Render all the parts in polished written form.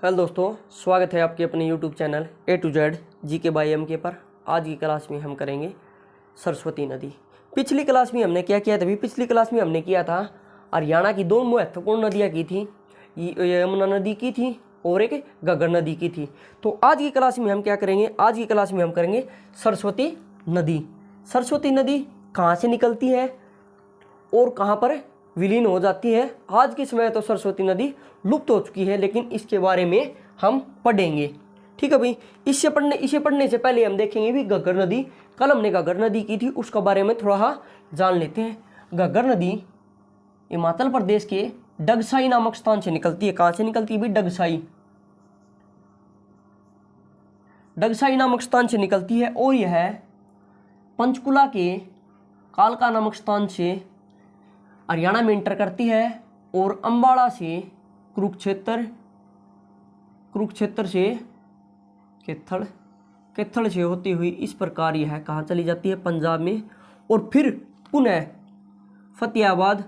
Hello दोस्तों, स्वागत है आपके अपने YouTube channel A to Z GK by MK पर। आज की क्लास में हम करेंगे सरस्वती नदी। पिछली क्लास में हमने क्या किया था? पिछली क्लास में हमने किया था हरियाणा की दो महत्वपूर्ण नदियाँ की थी, यमुना नदी की थी और एक घग्गर नदी की थी। तो आज की क्लास में हम क्या करेंगे? आज की क्लास में हम करेंगे सरस्वती नदी। सरस्वती नदी कहाँ से निकलती है और कहाँ पर विलीन हो जाती है? आज के समय तो सरस्वती नदी लुप्त हो चुकी है, लेकिन इसके बारे में हम पढ़ेंगे। ठीक है भाई। इसे पढ़ने से पहले हम देखेंगे भी घग्गर नदी। कल हमने घग्गर नदी की थी, उसका बारे में थोड़ा जान लेते हैं। घग्गर नदी हिमाचल प्रदेश के डगसाई नामक स्थान से निकलती है। कहाँ से निकलती है भी? डगसाई नामक स्थान से निकलती है और यह पंचकुला के कालका नामक स्थान से हरियाणा में इंटर करती है और अंबाला से कुरुक्षेत्र से कैथल से होती हुई इस प्रकार यह कहाँ चली जाती है? पंजाब में। और फिर पुनः फतेहाबाद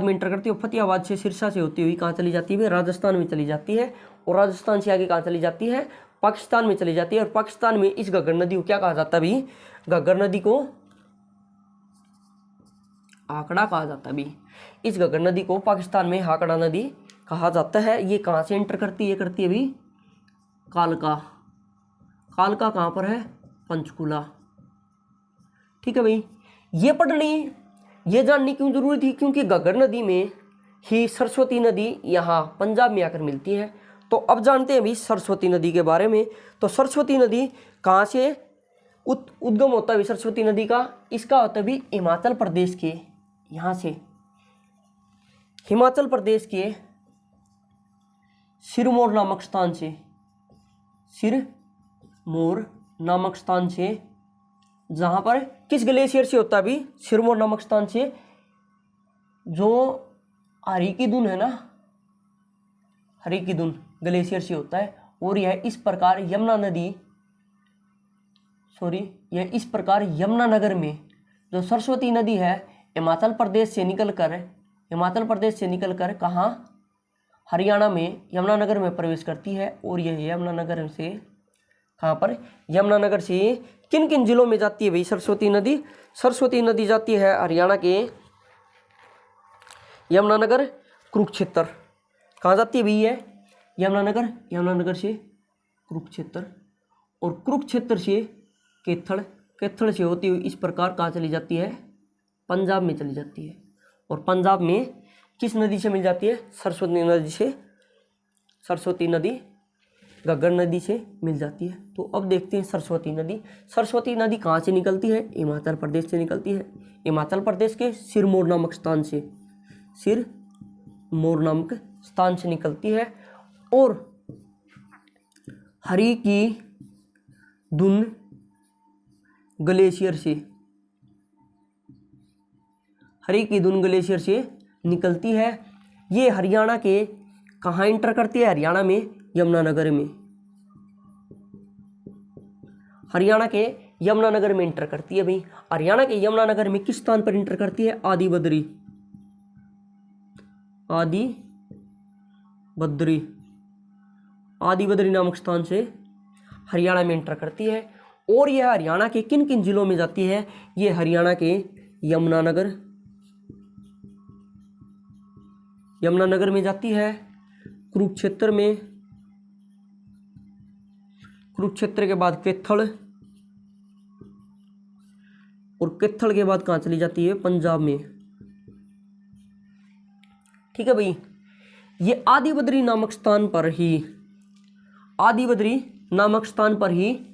में इंटर करती है। फतेहाबाद से सिरसा से होती हुई कहाँ चली जाती है? राजस्थान में चली जाती है। और राजस्थान से आगे कहाँ चली जाती है? पाकिस्तान में चली जाती है। और पाकिस्तान में इस घग्गर नदी को क्या कहा जाता है भी? घग्गर नदी को हाकड़ा कहा जाता है भी। इस घग्गर नदी को पाकिस्तान में हाकड़ा नदी कहा जाता है। ये कहाँ से एंटर करती है? ये करती है भी कालका कहाँ पर है? पंचकुला। ठीक है भाई। ये जाननी क्यों जरूरी थी? क्योंकि घग्गर नदी में ही सरस्वती नदी यहाँ पंजाब में आकर मिलती है। तो अब जानते हैं भी सरस्वती नदी के बारे में। तो सरस्वती नदी कहाँ से उद्गम होता है? सरस्वती नदी का इसका होता है भी हिमाचल प्रदेश के, यहाँ से हिमाचल प्रदेश के सिरमौर नामक स्थान से, जहां पर किस ग्लेशियर से होता है भी? सिरमौर नामक स्थान से जो हरिकीदुन है ना, हरिकीदुन ग्लेशियर से होता है। और यह इस प्रकार यमुना नगर में जो सरस्वती नदी है हिमाचल प्रदेश से निकलकर कहाँ? हरियाणा में यमुनानगर में प्रवेश करती है। और यह यमुनानगर से कहाँ पर? यमुनानगर से किन किन जिलों में जाती है भाई सरस्वती नदी? सरस्वती नदी जाती है हरियाणा के यमुनानगर, कुरुक्षेत्र। कहाँ जाती है भैया? यमुनानगर से कुरुक्षेत्र। और कुरुक्षेत्र से कैथल से होती हुई इस प्रकार कहाँ चली जाती है? पंजाब में चली जाती है। और पंजाब में किस नदी से मिल जाती है? सरस्वती नदी घग्गर नदी से मिल जाती है। तो अब देखते हैं सरस्वती नदी कहाँ से निकलती है? हिमाचल प्रदेश से निकलती है। हिमाचल प्रदेश के सिरमौर नामक स्थान से निकलती है। और हरिकीदुन ग्लेशियर से निकलती है। ये हरियाणा के कहाँ इंटर करती है? हरियाणा में यमुनानगर में। हरियाणा के यमुनानगर में इंटर करती है भाई। हरियाणा के यमुनानगर में किस स्थान पर इंटर करती है? आदिबद्री नामक स्थान से हरियाणा में इंटर करती है। और यह हरियाणा के किन किन जिलों में जाती है? ये हरियाणा के यमुनानगर में जाती है, कुरुक्षेत्र के बाद कैथल, और कैथल के बाद कहाँ चली जाती है? पंजाब में। ठीक है भाई। ये आदिबद्री नामक स्थान पर ही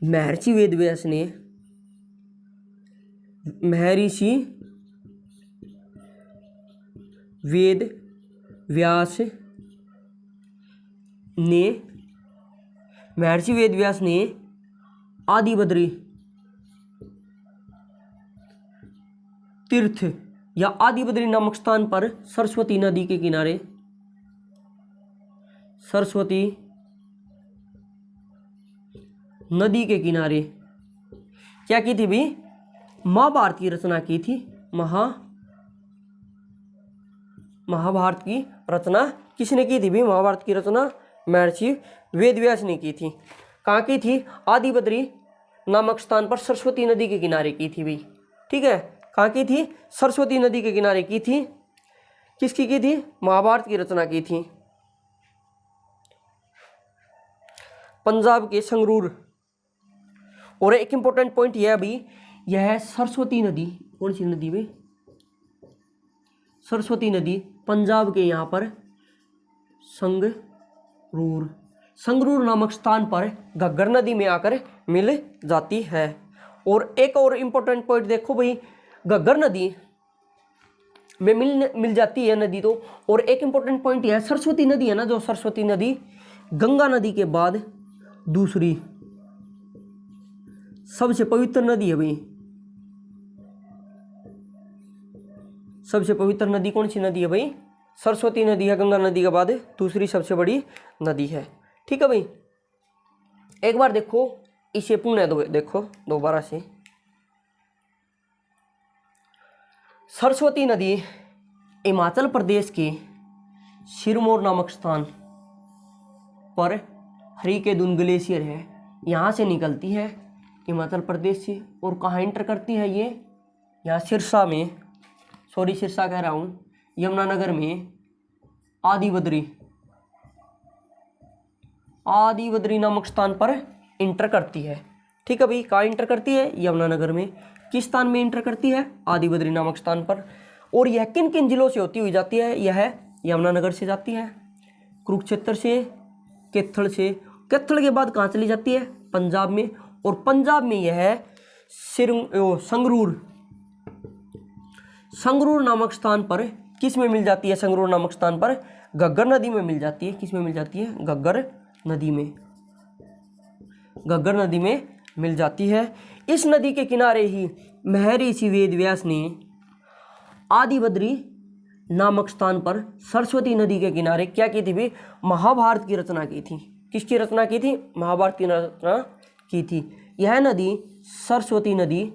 महर्षि वेद व्यास ने आदिबद्री तीर्थ या आदिबद्री नामक स्थान पर सरस्वती नदी के किनारे क्या की थी भी? महाभारत की रचना की थी। महाभारत की रचना किसने की थी भी? महाभारत की रचना महर्षि वेदव्यास ने की थी। कहाँ की थी? आदि बद्री नामक स्थान पर सरस्वती नदी के किनारे की थी भाई। ठीक है, कहाँ की थी? सरस्वती नदी के किनारे की थी। किसकी की थी? महाभारत की रचना की थी। पंजाब के संगरूर। और एक इंपॉर्टेंट पॉइंट यह अभी, यह सरस्वती नदी कौन सी नदी में? सरस्वती नदी पंजाब के यहाँ पर संगरूर नामक स्थान पर घग्गर नदी में आकर मिल जाती है। और एक और इंपॉर्टेंट पॉइंट देखो भाई, घग्गर नदी में मिल जाती है नदी तो। और एक इंपॉर्टेंट पॉइंट यह, सरस्वती नदी है ना, जो सरस्वती नदी गंगा नदी के बाद दूसरी सबसे पवित्र नदी है भाई। सबसे पवित्र नदी कौन सी नदी है भाई? सरस्वती नदी है, गंगा नदी के बाद दूसरी सबसे बड़ी नदी है। ठीक है भाई, एक बार देखो इसे पुनः देखो दोबारा से। सरस्वती नदी हिमाचल प्रदेश के सिरमौर नामक स्थान पर हरिकेदुन ग्लेशियर है, यहाँ से निकलती है हिमाचल प्रदेश से। और कहाँ इंटर करती है ये? यहाँ सिरसा में, सॉरी सिरसा कह रहा हूँ, यमुनानगर में आदि बद्री नामक स्थान पर इंटर करती है। ठीक है भाई, कहाँ इंटर करती है? यमुनानगर में। किस स्थान में इंटर करती है? आदि बद्री नामक स्थान पर। और यह किन किन जिलों से होती हुई जाती है? यह यमुनानगर से जाती है, कुरुक्षेत्र से, कैथल से। कैथल के बाद कहाँ चली जाती है? पंजाब में। और पंजाब में यह संगरूर नामक स्थान पर किस में मिल जाती है? संगरूर नामक स्थान पर घग्गर नदी में मिल जाती है। किस में मिल जाती है? घग्गर नदी में। घग्गर नदी में मिल जाती है। इस नदी के किनारे ही महर्षि वेदव्यास ने आदि बद्री नामक स्थान पर सरस्वती नदी के किनारे क्या की थी भी? महाभारत की रचना की थी। किसकी रचना की थी? महाभारत की रचना की थी। यह नदी, सरस्वती नदी,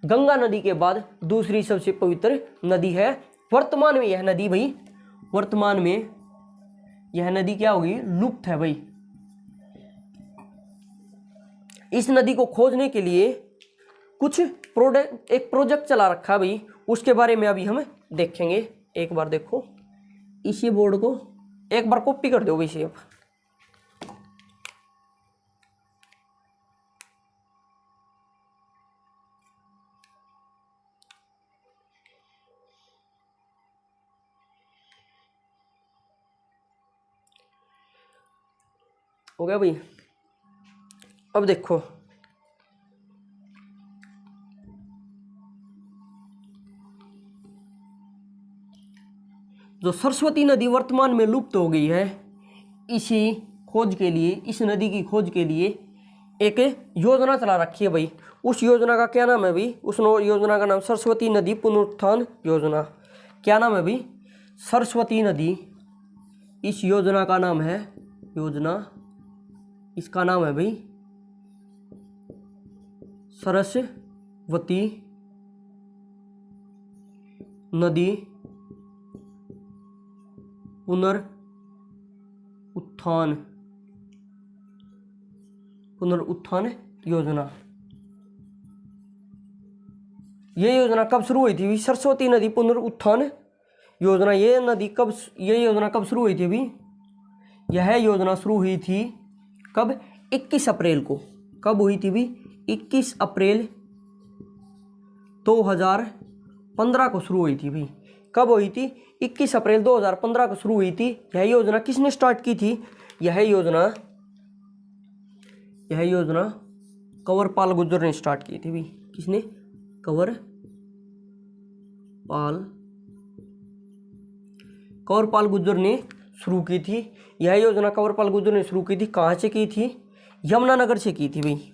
गंगा नदी के बाद दूसरी सबसे पवित्र नदी है। वर्तमान में यह नदी भाई, वर्तमान में यह नदी क्या होगी? लुप्त है भाई। इस नदी को खोजने के लिए कुछ एक प्रोजेक्ट चला रखा है भाई, उसके बारे में अभी हम देखेंगे। एक बार देखो इसी बोर्ड को, एक बार कॉपी कर दो वैसे। अब हो गया भाई। अब देखो, जो सरस्वती नदी वर्तमान में लुप्त हो गई है, इसी खोज के लिए, इस नदी की खोज के लिए एक योजना चला रखी है भाई। उस योजना का क्या नाम है भाई? उस योजना का नाम सरस्वती नदी पुनरुत्थान योजना। क्या नाम है भाई? सरस्वती नदी। इस योजना का नाम है, इसका नाम है भाई सरस्वती नदी पुनरुत्थान योजना। ये योजना कब शुरू हुई थी? सरस्वती नदी पुनरुत्थान योजना। ये योजना कब शुरू हुई थी अभी? यह योजना शुरू हुई थी कब? 21 अप्रैल को। कब हुई थी भी? 21 अप्रैल 2015 को शुरू हुई थी भी। कब हुई थी? 21 अप्रैल 2015 को शुरू हुई थी। यह योजना किसने स्टार्ट की थी? यह योजना कंवरपाल गुर्जर ने स्टार्ट की थी भी। किसने? कंवरपाल गुर्जर ने शुरू की थी। यह योजना कंवरपाल गुर्जर ने शुरू की थी। कहाँ से की थी? यमुनानगर से की थी भाई।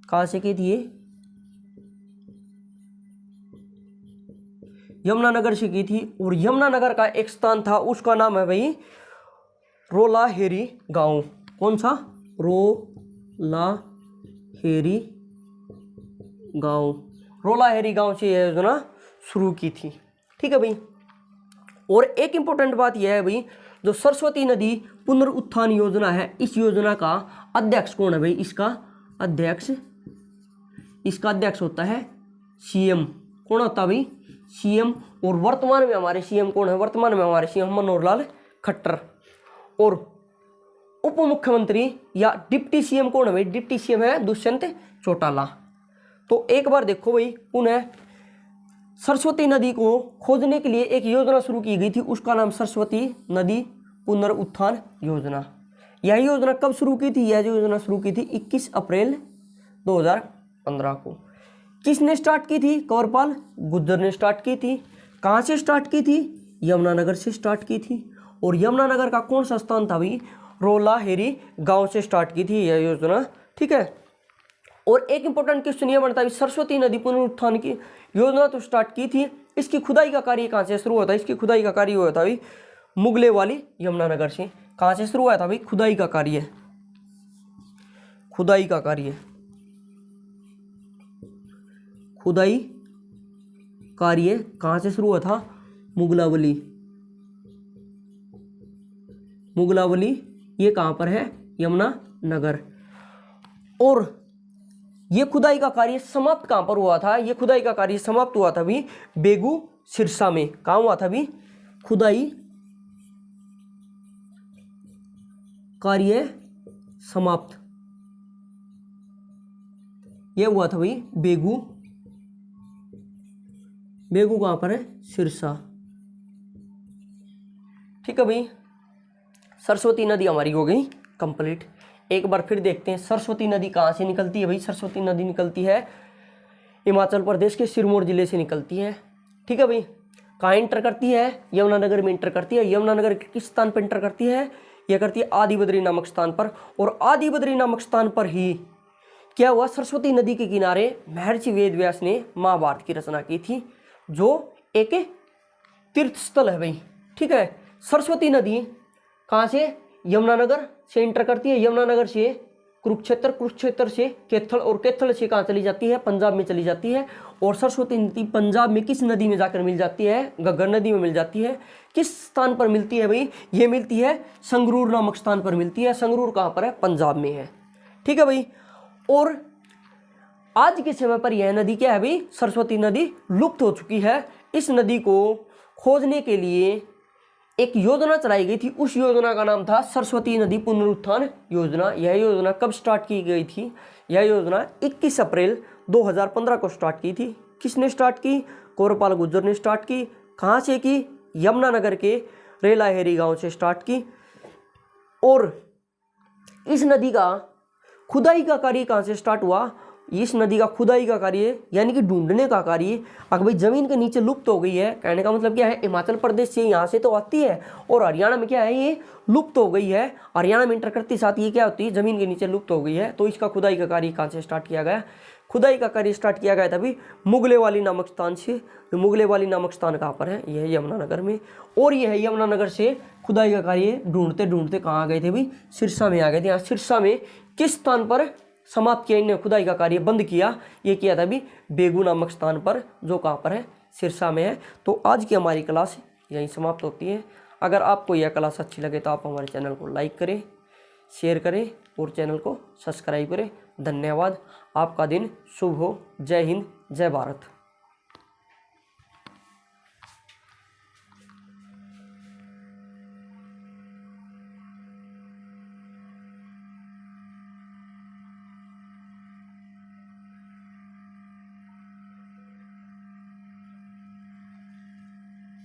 कहाँ से की थी ये? यमुनानगर से की थी। और यमुनानगर का एक स्थान था, उसका नाम है भाई रोलाहेरी गांव। कौन सा? रोलाहेरी गांव से यह योजना शुरू की थी। ठीक है भाई। और एक इंपॉर्टेंट बात यह है भाई, जो सरस्वती नदी पुनरुत्थान योजना है, इस योजना का अध्यक्ष कौन है भाई? इसका अध्यक्ष होता है सीएम। कौन होता है भाई? सीएम। और वर्तमान में हमारे सीएम कौन है? वर्तमान में हमारे सीएम मनोहर लाल खट्टर। और उप मुख्यमंत्री या डिप्टी सीएम कौन है भाई? डिप्टी सीएम है दुष्यंत चौटाला। तो एक बार देखो भाई, पुनः सरस्वती नदी को खोजने के लिए एक योजना शुरू की गई थी, उसका नाम सरस्वती नदी पुनरुत्थान योजना। यह योजना कब शुरू की थी? यह योजना शुरू की थी 21 अप्रैल 2015 को। किसने स्टार्ट की थी? कंवरपाल गुर्जर ने स्टार्ट की थी। कहाँ से स्टार्ट की थी? यमुनानगर से स्टार्ट की थी। और यमुनानगर का कौन सा स्थान था भाई? रोलाहेरी गांव से स्टार्ट की थी यह योजना, ठीक है। और एक इंपॉर्टेंट क्वेश्चन ये बनता है, सरस्वती नदी पुनरुत्थान की योजना तो स्टार्ट की थी, इसकी खुदाई का कार्य कहाँ से शुरू हुआ था? इसकी खुदाई का कार्य हुआ था भाई मुगले वाली यमुनानगर से। कहाँ से शुरू हुआ था भाई? खुदाई का कार्य कहाँ से शुरू हुआ था? मुगलावली। ये कहाँ पर है? यमुनानगर। और ये खुदाई का कार्य समाप्त कहाँ पर हुआ था? ये खुदाई का कार्य समाप्त हुआ था भी बेगू सिरसा में। कहाँ हुआ था भी खुदाई कार्य समाप्त? ये हुआ था भाई बेगू कहाँ पर है? सिरसा, ठीक है भाई। सरस्वती नदी हमारी हो गई कंप्लीट। एक बार फिर देखते हैं सरस्वती नदी कहाँ से निकलती है भाई? सरस्वती नदी निकलती है हिमाचल प्रदेश के सिरमौर जिले से निकलती है, ठीक है भाई। कहाँ इंटर करती है? यमुनानगर में इंटर करती है। यमुनानगर के किस स्थान पर इंटर करती है? यह करती है आदिबद्री नामक स्थान पर। और आदिबद्री नामक स्थान पर ही क्या हुआ? सरस्वती नदी के किनारे महर्षि वेदव्यास ने महाभारत की रचना की थी, जो एक तीर्थ स्थल है भाई, ठीक है। सरस्वती नदी कहाँ से? यमुनानगर से इंटर करती है। यमुनानगर से कुरुक्षेत्र से कैथल, और कैथल से कहाँ चली जाती है? पंजाब में चली जाती है। और सरस्वती नदी पंजाब में किस नदी में जाकर मिल जाती है? घग्गर नदी में मिल जाती है। किस स्थान पर मिलती है भाई? ये मिलती है संगरूर नामक स्थान पर मिलती है। संगरूर कहाँ पर है? पंजाब में है, ठीक है भाई। और आज के समय पर यह नदी क्या है भाई? सरस्वती नदी लुप्त हो चुकी है। इस नदी को खोजने के लिए एक योजना चलाई गई थी, उस योजना का नाम था सरस्वती नदी पुनरुत्थान योजना। यह योजना कब स्टार्ट की गई थी? यह योजना 21 अप्रैल 2015 को स्टार्ट की थी। किसने स्टार्ट की? कंवरपाल गुर्जर ने स्टार्ट की। कहाँ से की? यमुनानगर के रेलाहेरी गांव से स्टार्ट की। और इस नदी का खुदाई का कार्य कहाँ से स्टार्ट हुआ? इस नदी का खुदाई का कार्य यानी कि ढूंढने का कार्य, अगर भाई जमीन के नीचे लुप्त हो गई है, कहने का मतलब क्या है? हिमाचल प्रदेश से यहाँ से तो आती है और हरियाणा में क्या है? ये लुप्त हो गई है। हरियाणा में इंटर करते साथ ये क्या होती है? जमीन के नीचे लुप्त हो गई है। तो इसका खुदाई का कार्य कहाँ से स्टार्ट किया गया? खुदाई का कार्य स्टार्ट किया गया था अभी मुगलेवाली नामक स्थान से। मुगलेवाली नामक स्थान कहाँ पर है? यह यमुनानगर में। और यह यमुनानगर से खुदाई का कार्य ढूंढते ढूंढते कहाँ आ गए थे भाई? सिरसा में आ गए थे। यहाँ सिरसा में किस स्थान पर समाप्त किया इन्हें? खुदाई का कार्य बंद किया। ये किया था अभी बेगू नामक स्थान पर, जो कहाँ पर है? सिरसा में है। तो आज की हमारी क्लास यहीं समाप्त होती है। अगर आपको यह क्लास अच्छी लगे तो आप हमारे चैनल को लाइक करें, शेयर करें और चैनल को सब्सक्राइब करें। धन्यवाद। आपका दिन शुभ हो। जय हिंद, जय भारत।